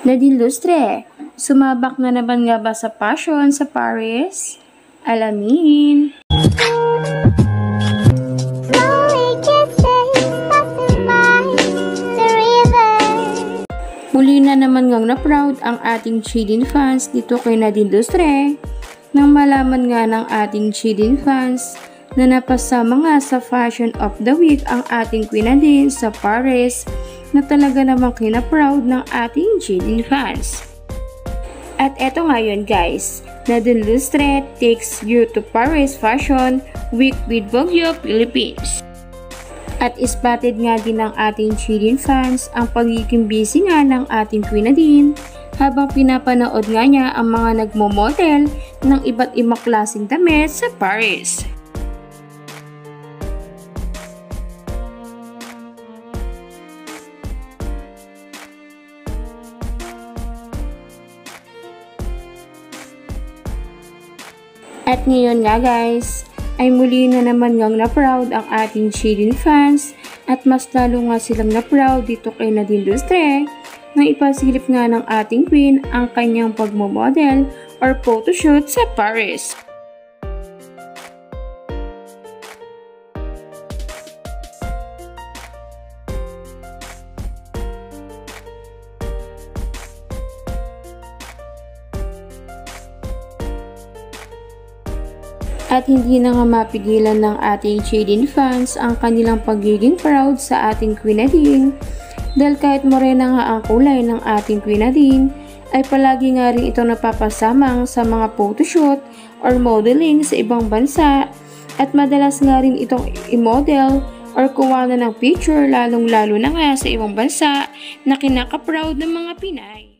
Nadine Lustre, sumabak na naman nga ba sa passion sa Paris? Alamin! Muli na naman ngang na-proud ang ating Chidin fans dito kay Nadine Lustre nang malaman nga ng ating Chidin fans na napasama nga sa Fashion of the Week ang ating Queen Nadine sa Paris na talaga namang kina-proud ng ating Chidin fans. At eto nga yun guys, Nadine Lustre takes you to Paris Fashion Week with Vogue Philippines. At spotted nga din ng ating Chidin fans ang pagiging busy nga ng ating Queen Nadine habang pinapanood nga niya ang mga nagmo-model ng iba't ibang klaseng damit sa Paris. At ngayon nga guys, ay muli na naman ngang na-proud ang ating Chidin fans at mas lalo nga silang na-proud dito kay Nadine Lustre na ipasilip nga ng ating queen ang kanyang pagmamodel or photoshoot sa Paris. At hindi na nga mapigilan ng ating Chidin fans ang kanilang pagiging proud sa ating Queen Nadine dahil kahit morena nga ang kulay ng ating Queen Nadine ay palagi nga rin ito napapasamang sa mga photoshoot or modeling sa ibang bansa at madalas nga rin itong i-model or kuha na ng picture lalong lalo na nga sa ibang bansa na kinaka-proud ng mga Pinay.